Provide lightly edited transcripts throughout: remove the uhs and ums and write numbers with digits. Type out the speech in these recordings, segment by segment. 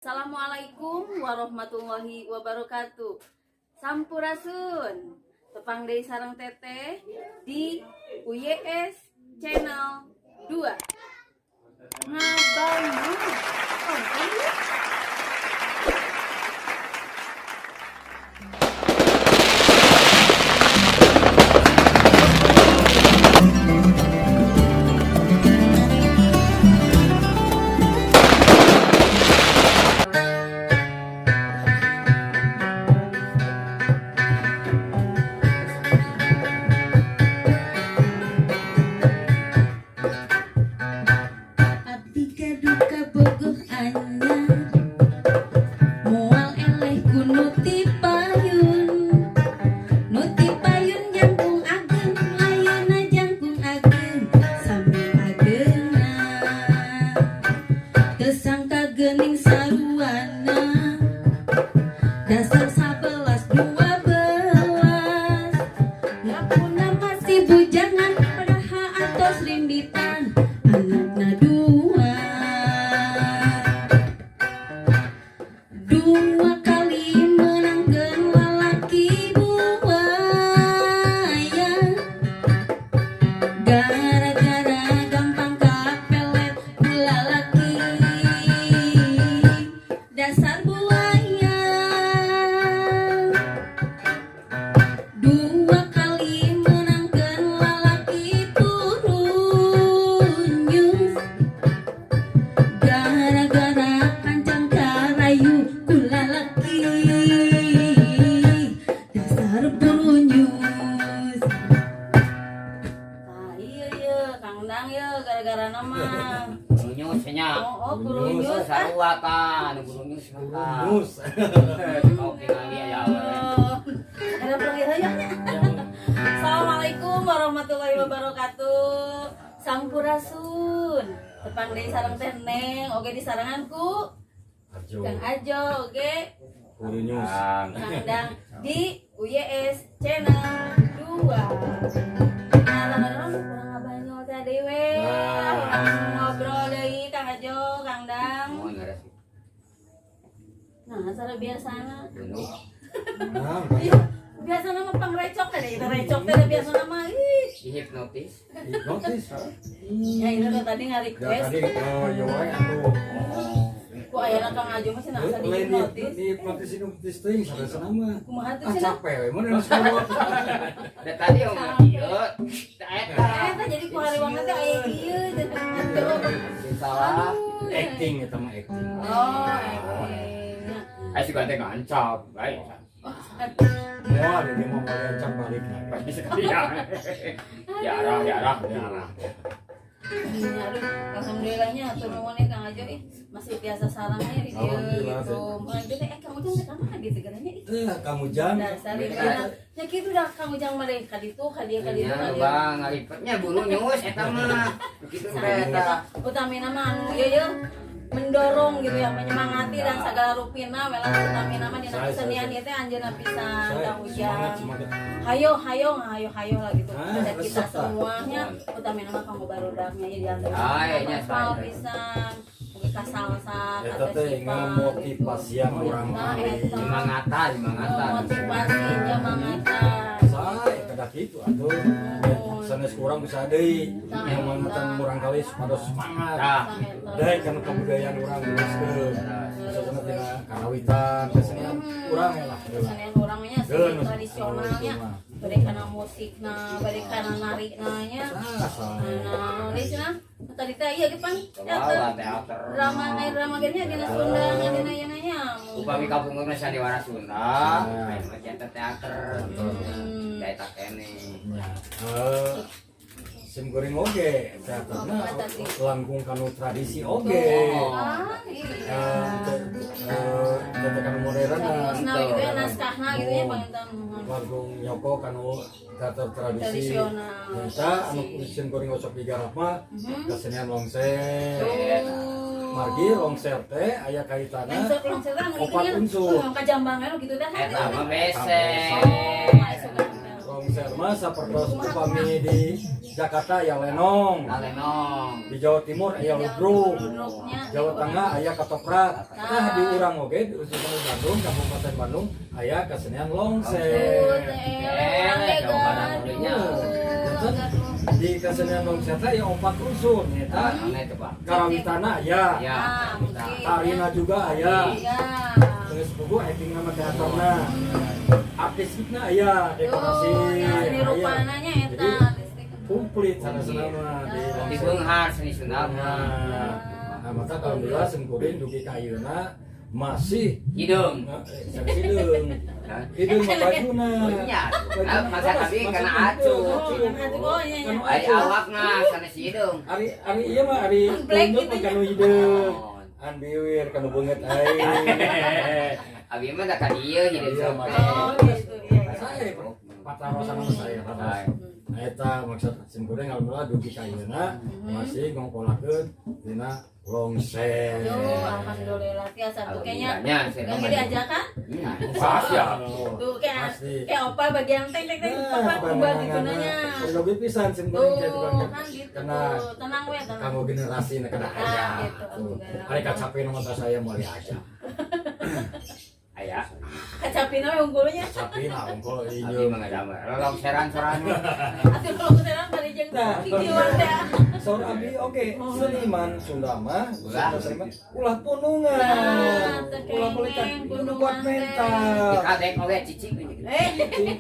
Assalamualaikum warahmatullahi wabarakatuh. Sampurasun. Tepang deui sareng teteh di UYS Channel 2. Ngabangun. Gening saruana dasar 11-12 ngapuna masih bujangan padaha atos rinditan anakna dua kali menangkeun lalaki buaya gara-gara gampang kapelet lalaki dasar buaya. Dua kali menangkeun lalaki purunyus gara-gara kancang karayu ku lalaki dasar purunyus. Iya Kang Dang gara-gara nama Burunyus nya. Oh, burunyus sarua kan, burunyus mah. Burunyus. Kau tingali aya we. Ada pelangir aja. Assalamualaikum warahmatullahi wabarakatuh. Sampurasun. Tepang deui sareng teh Neng, oge di saranganku Kang Ajo, oge Burunyus. Kang Dang di UYS Channel 2. Kurang abanyol teh dewe. Ngobrol deui Kang Ajo, Kang Dang. Mau ngares. Nah, cara biasana. Nah, Iya, biasa nama pangrecok tadi, kita recok tadi biasa nama Hipnotis. hipnotis. ya itu tuh tadi Ya nge-request. tadi yo wae atuh. Ku aya Kang Ajo masih nasa di Lain hipnotis. di hipnotis teuing sareng nama. Kumaha teh Ah cenah? capek we mun geus kuat. Da tadi omong ieu. Eta. Eta jadi ku hari wanget teh aya ieu teh. Salah. Acting eta mah acting. Oh, Ayo sih ganteng ngancam. Baik. Moal dia mau ngancam balik lagi. Pasti sekalian. Yarah. aduh, alhamdulillahnya atuh nuhun Kang Ajo masih biasa sarangnya di dieu gitu. Makanya teh Kang Ujang teh kamana gitu garanya Kamu jam. dasar ieu. Nya kitu dah Kang Ujang mah deh ka ditu ka dieu ka dieu Ya ka dieu. bang, ngalipetnya burunyus eta mah. Begitu eta. Utamina mah anu ieu mendorong gitu ya, menyemangati dan segala rupina welas utamina mah dina kesenian ieu teh anjeunna pisan Kang Ujang. Hayo lah gitu. Ada kita semuanya utamina mah kamu barudaknya jadi antara nya hafal pisan. Mugi ka salsa, ka Eta teh ngamotivasian urang Nah, mah. eta. Semangatan. Motivasi nyemangatan. Sae kada kitu atuh. Sanes kurang bisa deui nyemangatan urang kali supaya semangat. Tah. Dek kan kebudayaan urang geuskeun. Misalnya tina karawitan, kesenian urang lah. Kesenian orangnya seni tradisionalnya. Bade kana musikna, bade kana narina nya. Nah, di sana tadi teh ieu ge pan Teater. drama geunya dina Sunda dina ieu nya. Upami kampungna sandiwara Sunda, main macam teater. Eta kene. Sim goreng oge, teaterna langkung kanu tradisi oge. Ah, iya. Teater modern Nah, gitu ya naskahna gitu ya panginten. langkung nyoko kanu teater tradisi. Tradisional. Nyata anu sim goreng osok digarap mah kesenian longser. Margi longser teh aya kaitanna Longser teh opat unsur. Kajambangan gitu dah. Eta mah besek. Longser mah sapertos upami di Jakarta aya lenong. Kalenong. Di Jawa Timur aya ludruk. Ludruknya. Jawa Tengah aya ketoprak. Nah di urang oge di Ujung Bandung, Kabupaten Bandung aya kesenian longseng. Di kesenian longseng teh aya 4 unsur nyata. Karawitana aya. Ya. Tarina juga aya. Iya. Terus buku acting nama teaterna. Artistikna aya, dekorasi Seni aya. rupananya eta Jadi artistik. komplit sana mah di Di longseng. Beunghar seni Sunda mah. Nah, maka alhamdulillah sengkuring dugi ka ayeuna masih Hidung. hidung. Hidung mah bajuna. Nya. Masa kami kana acu. Ari awakna sanes hidung. Ari ieu mah ari Black tunjuk gitu kanu hidung. An biwir kanu beungeut aing. Abi mah da ka dieu hidung Iya, sampai. Oh gitu iya. Saya patarosan sama saya pataros. Nah eta maksud sengkuring alhamdulillah dugi ka ayeuna masih ngongkolakeun dina longseng. Yo, alhamdulillah tiasa tuh kayaknya Alhamdulillahnya, saya gak mah diajak kan? Pasti ya. Tuh kayak Pasti. kayak opa bagian tek tek tek Nah, tempat kumbang gitu nanya. lebih pisan sengkuring gitu Tuh kan. kan gitu Karena tuh. Tenang we tenang. kamu generasi na kada aya. gitu. Hari kacape nama saya meuli aja. Aya. Kacapina we unggulnya. Kacape na unggul Abi ieu. mah ngadamel. Longseran soran. Atuh kalau keteran bari jeung kikieuan teh. Saur abi oke seniman Sunda mah Ulah. seniman ulah punungan. Nah, teu Ulah balikan kengeng, kudu punungan buat teh. mental. Kadek oge cicing gitu.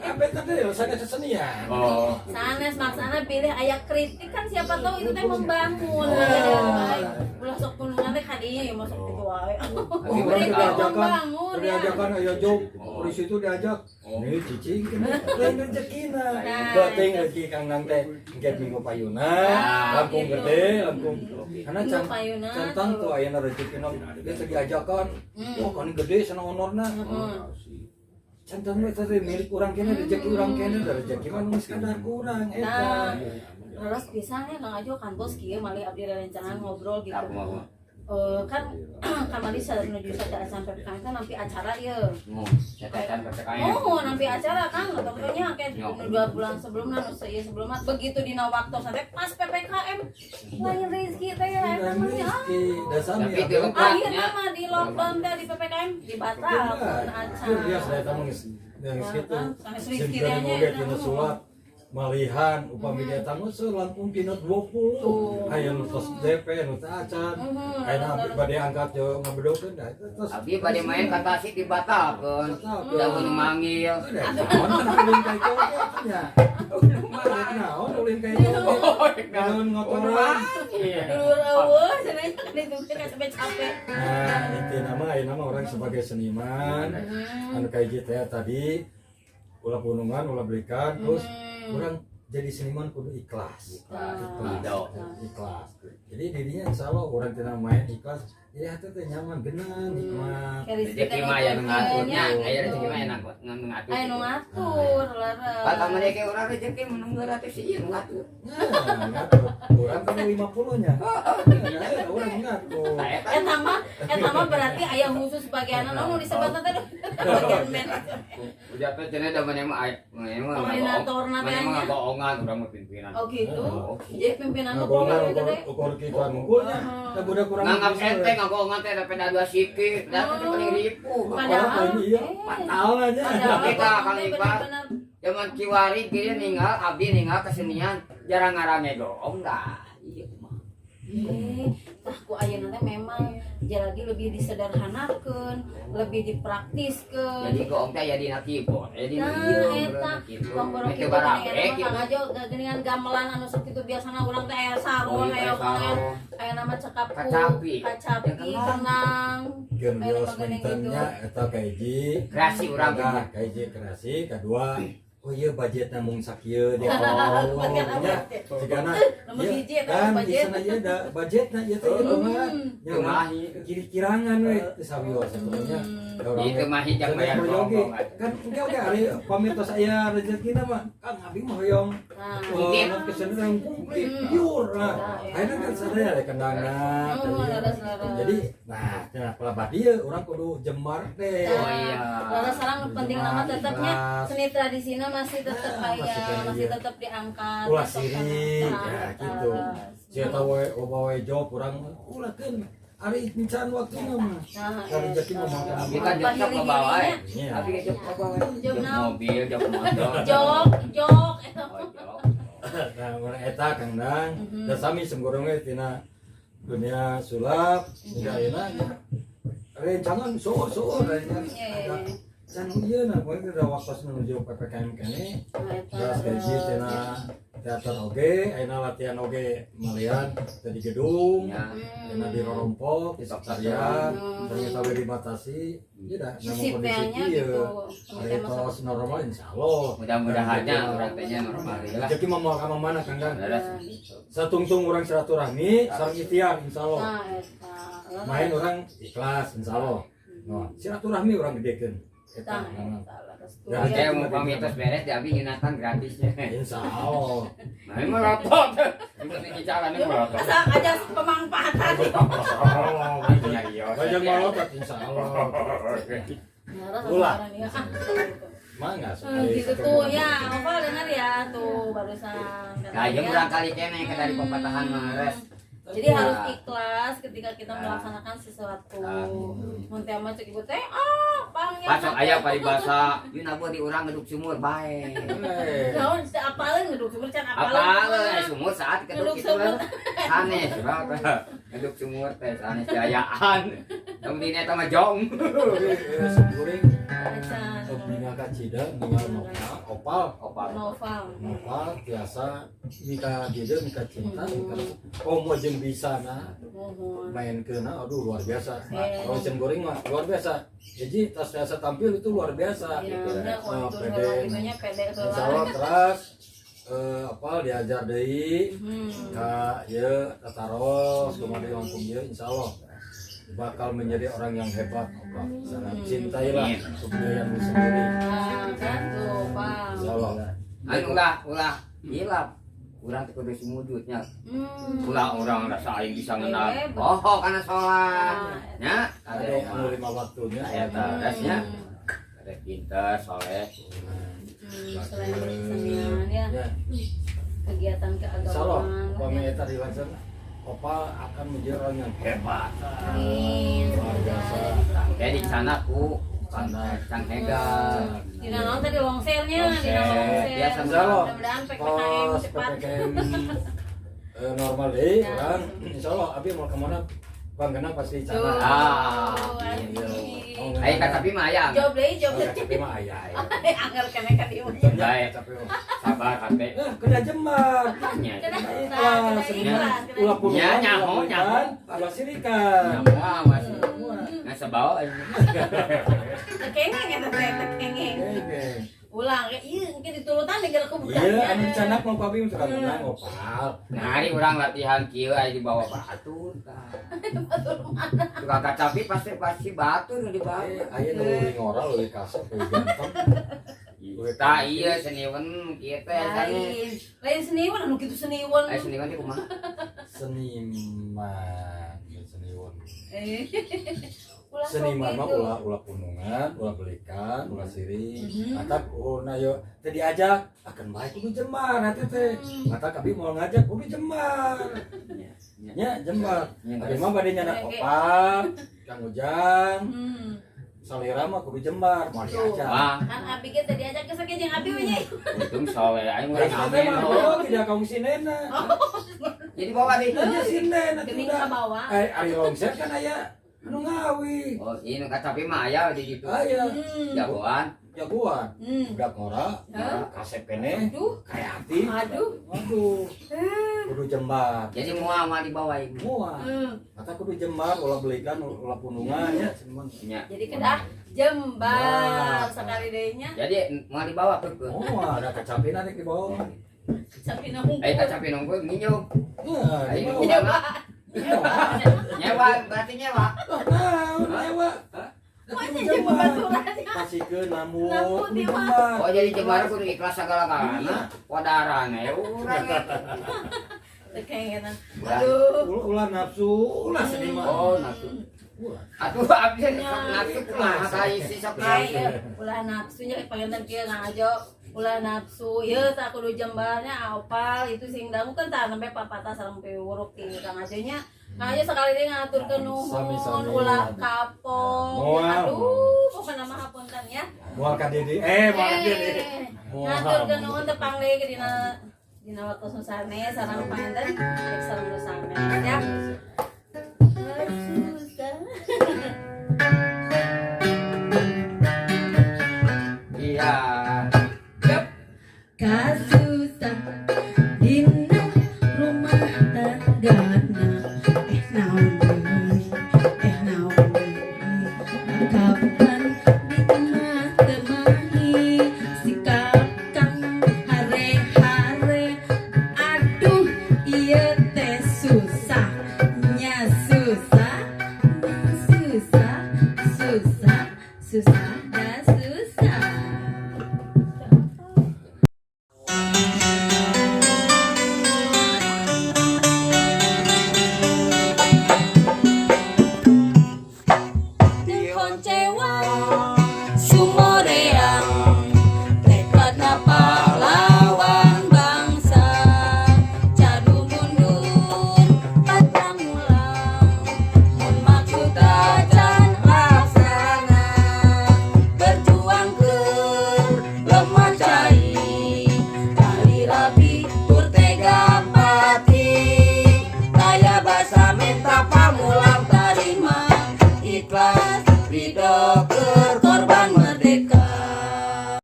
Apa tadi saya kesenian. Oh. Sanes maksana pilih aya kritik kan siapa tahu itu teh membangun. Ulah sok punungan teh kadinya ya masuk gitu wae. Abi Orang Kritik mah membangun ya. diajakan ayo job, di situ diajak. Nih cicing lain rezekina. Nah. Bating rezeki Kang Nang teh engke minggu payuna, langkung gitu. gede, langkung. Karena Minggu payuna, cantan tuh ayeuna rezekina dia teh diajakan. Wah, kan gede sana honorna. Cantan we teh milik urang kene rezeki urang kene, rezeki mah nu sekadar urang Nah, eta. terus pisannya Kang Ajo kantos kieu malih abdi rerencangan ngobrol gitu. Aku mah. Kan kamari sadar menuju sadar sampai kan nampi acara ieu. Catatan PPKM. Oh, nampi acara kan pokoknya kayak 2 bulan sebelumnya nu seueur sebelumnya begitu dina waktu sampai pas PPKM lain rezeki teh namanya. Rezeki dasar Tapi ya. itu Akhirnya mah di lockdown teh di PPKM dibatalkeun acara. Dia saya tahu yang segitu. Sampai Simpen sekiranya moge tina sulap malihan upami dia tamu selangkung tina 20. Aya nu tos DP nu teh acan. Aya nu bade angkat jo ngabedokeun da terus. Abi bade main ka Tasik dibatalkeun. Da mun manggil. Naon ulin ka itu nya. Naon ulin ka itu. Naon ngotoran. Dulur eueuh cenah ditu teh capek-capek. Nah, itu nama orang sebagai seniman. Anu kayak gitu ya tadi ulah punungan, ulah belikan, terus orang jadi seniman kudu ikhlas. Ikhlas. Jadi dirinya insya Allah orang tina main ikhlas. Jadi hati teh nyaman, genang, nikmat. Rezeki mah aya nu ngaturnya, aya rezeki mah enak ngatur. Aya nu ngatur lara. Patah mereka orang rezeki menung gratis sih nu ngatur. Nah, ngatur. Orang kan 50-nya. Ya, orang ngatur. Eta mah berarti aya khusus bagian anu disebutna teh bagian manajer. Udah teh cenah da mana mah Koordinatorna teh nya. mah bohongan urang mah pimpinan. Oh gitu. Jadi pimpinan Nah, mah kudu golongan gede. ukur kita nunggunya. Nah, budak kurang. Nganggap enteng ngomong teh da peda 2 sikit, da teh paling ribu. Padahal Iya, fatal aja. Kita Kang Iqbal. Zaman kiwari dia ninggal, abdi ninggal kesenian jarang ngarame doong dah. Iya mah. Tah ku ayeuna teh memang jalagi lebih disederhanakeun, lebih dipraktiskeun. Jadi goong teh aya dina keyboard, aya dina Nah, eta tombol Itu kitu barang teh Kang Ajo geningan gamelan anu sok kitu biasana urang teh aya sarung, aya nama cekap Kacapi. kenang. Gerbios mentennya eta kaiji kreasi urang nah, kaiji kreasi kedua oh iya budgetna mung sakieu dia kalau nya sigana Nomor hiji eta kan di budget. sana ieu da budgetna ieu teh ieu mah nya urang kiri-kirangan we teh sawios sebenarnya Itu mah hijab bayar rombongan. kan engke oke ari pamirtos aya rezekina mah Kang abi mah hoyong Kutip. kesana yang kutip pure nah ayeuna kan sadaya ada kendana jadi nah pelabat ieu urang kudu jemar teh Oh iya. Lalu sekarang penting nama tetapnya seni tradisional masih tetap masih tetap diangkat. Ulah tetep sirik kan, ya atas. gitu. Siapa wae job urang ulah kan ari encan waktu mah. Kalau rezeki mah mah. Tapi kan jok ke bawah. Iya. Tapi kan jok ke bawah. Jok Jok naon? mobil, jok motor. Jok eta. Oh, jok. Nah, urang eta Kang Dang, da sami senggorong we tina dunia sulap, hingga ayeuna rencangan soor ada can ieu na poe da waktos menuju PPKM kene. Terus gaji tina teater oge, ayeuna latihan oge malian di gedung. Ya. Karena di Rorompok, di Sekretariat, ternyata dibatasi, tidak namun kondisi gitu. hari tos normal insya Allah. Mudah-mudahannya orang tanya normal lah. Jadi mau ke mana Kang Dan? Beres. Satungtung orang silaturahmi, sareng ikhtiar insya Allah. Nah, eta. Main orang ikhlas insya Allah. Nah, silaturahmi orang gedekeun. Eta. Ya, Saya mau pamit terus beres, tapi Yunatan gratisnya. Insya Allah. Main melotot. Untuk ini jalan ini melotot. Asal aja pemanfaatan. Banyak melotot insya Allah. Ulah. Mangga Gitu tuh ya, Oval dengar ya tuh barusan. Nah, jam berang kali kene ke dari pepatahan Mares. Jadi harus ikhlas ketika kita melaksanakan sesuatu. Mun teh mah cek ibu teh, bang ya. Pasok aya paribasa, ieu nabuh di urang geduk sumur bae. Naon teh apaleun ngeduk sumur can Apa apaleun. sumur saat geduk itu lah. Sanes, geduk sumur teh sanes jayaan. Yang di eta mah jong. Goreng. Bina kacida, tinggal opal. Noval biasa mika dia mika cinta, mau jeung bisa main kena, aduh luar biasa. Kalau ikan goreng mah luar biasa. Jadi tas biasa tampil itu luar biasa. Pede. Insya Allah keras. Diajar deui ka ieu tataros kumaha langsung ieu insyaallah bakal menjadi orang yang hebat. Sangat cintailah kebudayaanmu sendiri. Insyaallah. Ulah hilap. Urang teh kudu sumudutnya. Ulah orang rasa aing bisa ngenal. Oh, kana salat. Nya, Ada anu 5 waktunya eta dasnya. Ada pintar, saleh. Selain kesenian ya, kegiatan Insyaallah, keagamaan. pami eta dilaksanakan Opal akan menjadi orang yang hebat. Amin. Luar biasa. Jadi di sana ku sana Cang Hega. Di naon tadi longsernya, di naon longser. Biasa Insyaallah. Mudah-mudahan PPKM Pas cepat. PPKM normal deh, orang insyaallah abi mau kemana? Bang kenapa pasti Tuh, sana. anjing. Aing ka tapi mah aya. Job deui, job deui. Tapi mah ayah. Angger kene ka dieu. Bae. Sabar kate. Kena jembat. Nya. Ulah pun. Ya, nyaho. Ulah sirikan. Wah, masih. Nah, sebawa ini. Tekengeng eta teh, tekengeng. Ulang, ieu mungkin diturutan digel ke budak. Iya, anu canak mau papi untuk menang opal. Nah, hari urang latihan kieu aya di bawah batur tah. Tukang kacapi pasti batur nu di bawah. Aya nu leuwih ngora leuwih kasep leuwih ganteng. Tah iya seniwan kieu teh Lain, lain seniwan anu kitu seniwan. Aya seniwan teh kumaha? Seniman. Ulah Seniman mah gitu. ulah punungan, ulah belikan, ulah siring. Matak na yo teh diajak akan baik kudu jembar nanti teh. Matak abi mau ngajak kudu jembar. Nya jembar. Abi mah bade nyana opal, Kang Ujang. Salira mah kudu jembar, mau diajak. Wah, Kan abi ge teh diajak ke sakit jeung abi we nya. untung soleh aing urang Amin. amin. Tidak kaum sinena. Jadi bawa di. Nya sinena Geuning udah. ka bawah. Ari longser kan aya anu ngawi. Oh, ini kacapi mah aya di ditu. Aya Jagoan. jagoan. Budak ngora, kasep kene, Aduh. kreatif. Aduh. Waduh. Kudu jembar. Jadi mual mah di bawah ieu. Semua. Mata kudu jembar, ulah belikan, ulah punungan ya, semuanya. Nya. Jadi kedah jembar sekali deui nya. Jadi mual di bawah tuh. Oh, ada kecapin ada di bawah. Sapi nanggung. Kacapi nunggu nginyo. Nah, di Aing bawah. nyewa, berarti nyewa. Nah, ewa. Masih jembar baturan. Pasikeun namun Namun, kudu Dimas. jembar. Oh jadi jembar kudu ikhlas segala-galana. Wadaran urang. Tekengenan. Aduh. Ulah nafsu, ulah sedih mah. Oh, nafsu. Ulah. Atuh abis nafsu kumaha ka isi sok Ai, ulah nafsunya panganten kieu ngajo. ulah nafsu ya tak kudu jembalnya apal itu sing dangu kan tak sampai papatah sampai uruk ti Kang Ajonya aja sekali dia ngatur ke nuhun ulah kapok aduh pokoknya mah hapunten ya Mual ka Didi ngatur ke nuhun tepang deui dina waktu susane sareng panten sareng susane ya susah Iya. kasusah dina rumah tanggana naon kapan di temahi sikap kang hare-hare aduh ieu teh susah nya susah susah susah susah dah susah. Koncewa